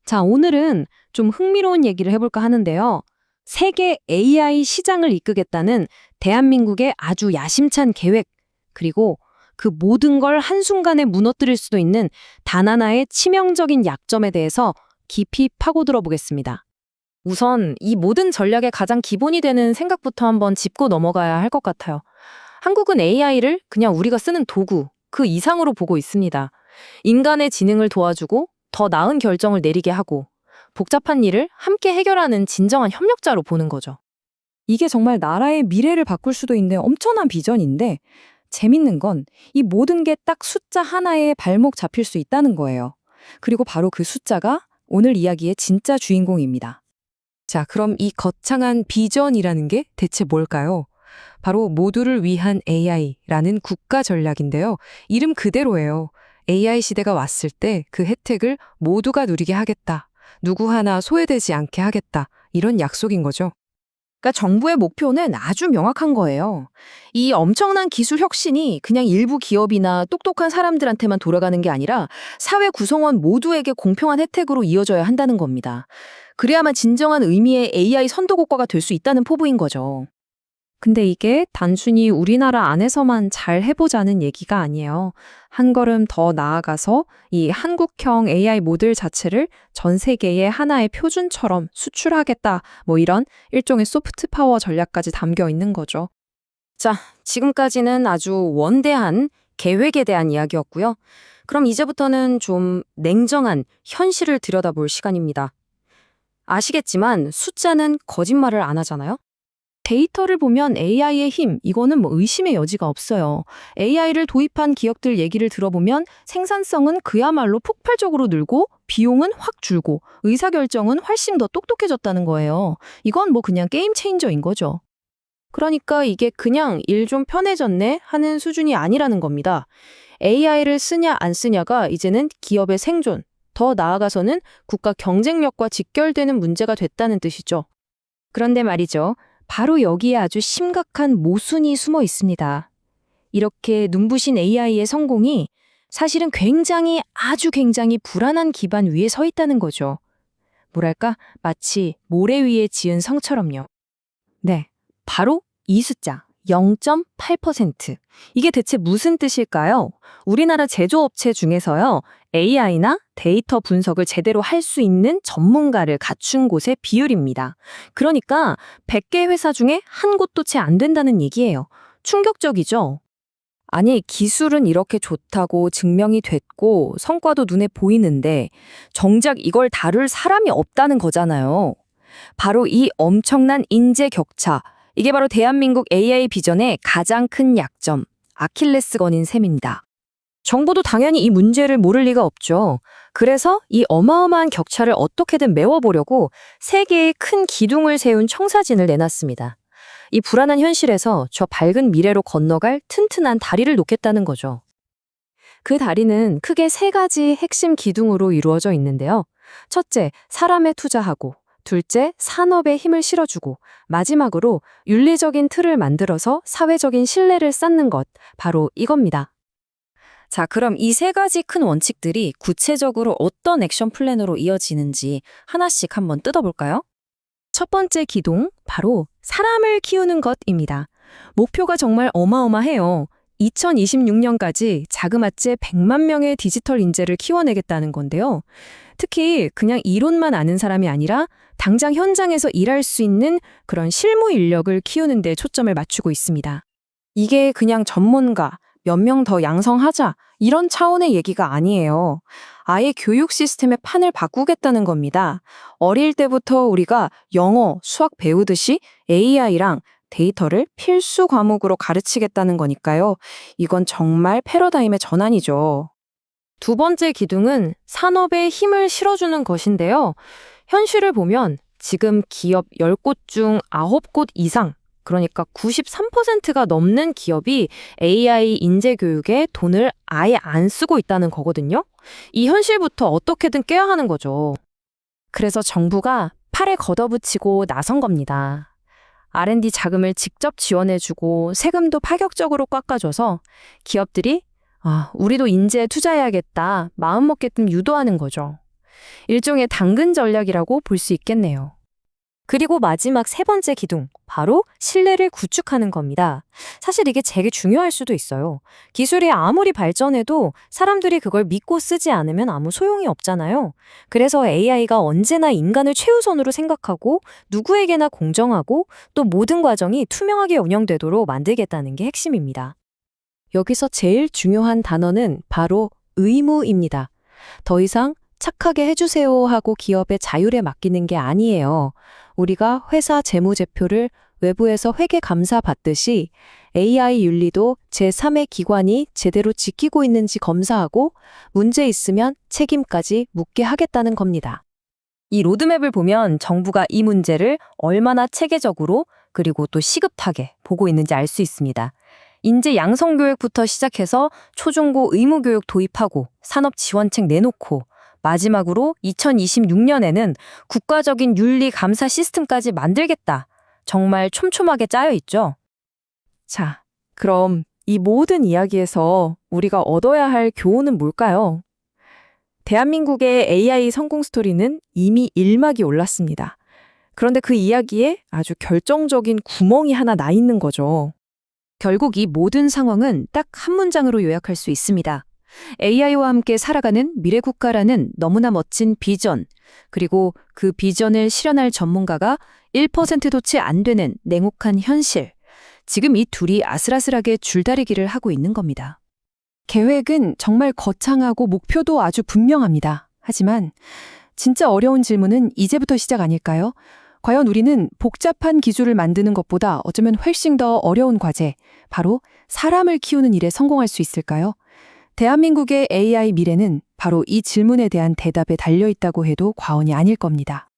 자, 오늘은 좀 흥미로운 얘기를 해볼까 하는데요. 세계 AI 시장을 이끌겠다는 대한민국의 아주 야심찬 계획, 그리고 그 모든 걸 한순간에 무너뜨릴 수도 있는 단 하나의 치명적인 약점에 대해서 깊이 파고들어 보겠습니다. 우선 이 모든 전략의 가장 기본이 되는 생각부터 한번 짚고 넘어가야 할 것 같아요. 한국은 AI를 그냥 우리가 쓰는 도구, 그 이상으로 보고 있습니다. 인간의 지능을 도와주고 더 나은 결정을 내리게 하고 복잡한 일을 함께 해결하는 진정한 협력자로 보는 거죠. 이게 정말 나라의 미래를 바꿀 수도 있는 엄청난 비전인데 재밌는 건 이 모든 게 딱 숫자 하나에 발목 잡힐 수 있다는 거예요. 그리고 바로 그 숫자가 오늘 이야기의 진짜 주인공입니다. 자, 그럼 이 거창한 비전이라는 게 대체 뭘까요? 바로 모두를 위한 AI라는 국가 전략인데요. 이름 그대로예요. AI 시대가 왔을 때 그 혜택을 모두가 누리게 하겠다. 누구 하나 소외되지 않게 하겠다. 이런 약속인 거죠. 그러니까 정부의 목표는 아주 명확한 거예요. 이 엄청난 기술 혁신이 그냥 일부 기업이나 똑똑한 사람들한테만 돌아가는 게 아니라 사회 구성원 모두에게 공평한 혜택으로 이어져야 한다는 겁니다. 그래야만 진정한 의미의 AI 선도국가가 될 수 있다는 포부인 거죠. 근데 이게 단순히 우리나라 안에서만 잘 해보자는 얘기가 아니에요. 한 걸음 더 나아가서 이 한국형 AI 모델 자체를 전 세계의 하나의 표준처럼 수출하겠다, 뭐 이런 일종의 소프트 파워 전략까지 담겨 있는 거죠. 자, 지금까지는 아주 원대한 계획에 대한 이야기였고요. 그럼 이제부터는 좀 냉정한 현실을 들여다볼 시간입니다. 아시겠지만 숫자는 거짓말을 안 하잖아요? 데이터를 보면 AI의 힘, 이거는 뭐 의심의 여지가 없어요. AI를 도입한 기업들 얘기를 들어보면 생산성은 그야말로 폭발적으로 늘고 비용은 확 줄고 의사결정은 훨씬 더 똑똑해졌다는 거예요. 이건 뭐 그냥 게임 체인저인 거죠. 그러니까 이게 그냥 일 좀 편해졌네 하는 수준이 아니라는 겁니다. AI를 쓰냐 안 쓰냐가 이제는 기업의 생존, 더 나아가서는 국가 경쟁력과 직결되는 문제가 됐다는 뜻이죠. 그런데 말이죠. 바로 여기에 아주 심각한 모순이 숨어 있습니다. 이렇게 눈부신 AI의 성공이 사실은 아주 굉장히 불안한 기반 위에 서 있다는 거죠. 뭐랄까, 마치 모래 위에 지은 성처럼요. 네, 바로 이 숫자, 0.8%. 이게 대체 무슨 뜻일까요? 우리나라 제조업체 중에서요, AI나 데이터 분석을 제대로 할 수 있는 전문가를 갖춘 곳의 비율입니다. 그러니까 100개 회사 중에 한 곳도 채 안 된다는 얘기예요. 충격적이죠? 아니, 기술은 이렇게 좋다고 증명이 됐고 성과도 눈에 보이는데 정작 이걸 다룰 사람이 없다는 거잖아요. 바로 이 엄청난 인재 격차, 이게 바로 대한민국 AI 비전의 가장 큰 약점, 아킬레스건인 셈입니다. 정부도 당연히 이 문제를 모를 리가 없죠. 그래서 이 어마어마한 격차를 어떻게든 메워보려고 세 개의 큰 기둥을 세운 청사진을 내놨습니다. 이 불안한 현실에서 저 밝은 미래로 건너갈 튼튼한 다리를 놓겠다는 거죠. 그 다리는 크게 세 가지 핵심 기둥으로 이루어져 있는데요. 첫째, 사람에 투자하고, 둘째, 산업에 힘을 실어주고, 마지막으로 윤리적인 틀을 만들어서 사회적인 신뢰를 쌓는 것, 바로 이겁니다. 자, 그럼 이 세 가지 큰 원칙들이 구체적으로 어떤 액션 플랜으로 이어지는지 하나씩 한번 뜯어볼까요? 첫 번째 기둥, 바로 사람을 키우는 것입니다. 목표가 정말 어마어마해요. 2026년까지 자그마치 100만 명의 디지털 인재를 키워내겠다는 건데요. 특히 그냥 이론만 아는 사람이 아니라 당장 현장에서 일할 수 있는 그런 실무 인력을 키우는 데 초점을 맞추고 있습니다. 이게 그냥 전문가, 몇 명 더 양성하자, 이런 차원의 얘기가 아니에요. 아예 교육 시스템의 판을 바꾸겠다는 겁니다. 어릴 때부터 우리가 영어, 수학 배우듯이 AI랑 데이터를 필수 과목으로 가르치겠다는 거니까요. 이건 정말 패러다임의 전환이죠. 두 번째 기둥은 산업에 힘을 실어주는 것인데요. 현실을 보면 지금 기업 10곳 중 9곳 이상, 그러니까 93%가 넘는 기업이 AI 인재 교육에 돈을 아예 안 쓰고 있다는 거거든요. 이 현실부터 어떻게든 깨야 하는 거죠. 그래서 정부가 팔에 걷어붙이고 나선 겁니다. R&D 자금을 직접 지원해주고 세금도 파격적으로 깎아줘서 기업들이 우리도 인재에 투자해야겠다 마음먹게끔 유도하는 거죠. 일종의 당근 전략이라고 볼 수 있겠네요. 그리고 마지막 세 번째 기둥, 바로 신뢰를 구축하는 겁니다. 사실 이게 되게 중요할 수도 있어요. 기술이 아무리 발전해도 사람들이 그걸 믿고 쓰지 않으면 아무 소용이 없잖아요. 그래서 AI가 언제나 인간을 최우선으로 생각하고 누구에게나 공정하고 또 모든 과정이 투명하게 운영되도록 만들겠다는 게 핵심입니다. 여기서 제일 중요한 단어는 바로 의무입니다. 더 이상 착하게 해주세요 하고 기업의 자율에 맡기는 게 아니에요. 우리가 회사 재무제표를 외부에서 회계 감사 받듯이 AI 윤리도 제3의 기관이 제대로 지키고 있는지 검사하고 문제 있으면 책임까지 묻게 하겠다는 겁니다. 이 로드맵을 보면 정부가 이 문제를 얼마나 체계적으로 그리고 또 시급하게 보고 있는지 알 수 있습니다. 인재 양성교육부터 시작해서 초중고 의무교육 도입하고 산업지원책 내놓고 마지막으로 2026년에는 국가적인 윤리 감사 시스템까지 만들겠다. 정말 촘촘하게 짜여 있죠. 자, 그럼 이 모든 이야기에서 우리가 얻어야 할 교훈은 뭘까요? 대한민국의 AI 성공 스토리는 이미 1막이 올랐습니다. 그런데 그 이야기에 아주 결정적인 구멍이 하나 나 있는 거죠. 결국 이 모든 상황은 딱 한 문장으로 요약할 수 있습니다. AI와 함께 살아가는 미래 국가라는 너무나 멋진 비전, 그리고 그 비전을 실현할 전문가가 1%도 채 안 되는 냉혹한 현실. 지금 이 둘이 아슬아슬하게 줄다리기를 하고 있는 겁니다. 계획은 정말 거창하고 목표도 아주 분명합니다. 하지만 진짜 어려운 질문은 이제부터 시작 아닐까요? 과연 우리는 복잡한 기술을 만드는 것보다 어쩌면 훨씬 더 어려운 과제, 바로 사람을 키우는 일에 성공할 수 있을까요? 대한민국의 AI 미래는 바로 이 질문에 대한 대답에 달려 있다고 해도 과언이 아닐 겁니다.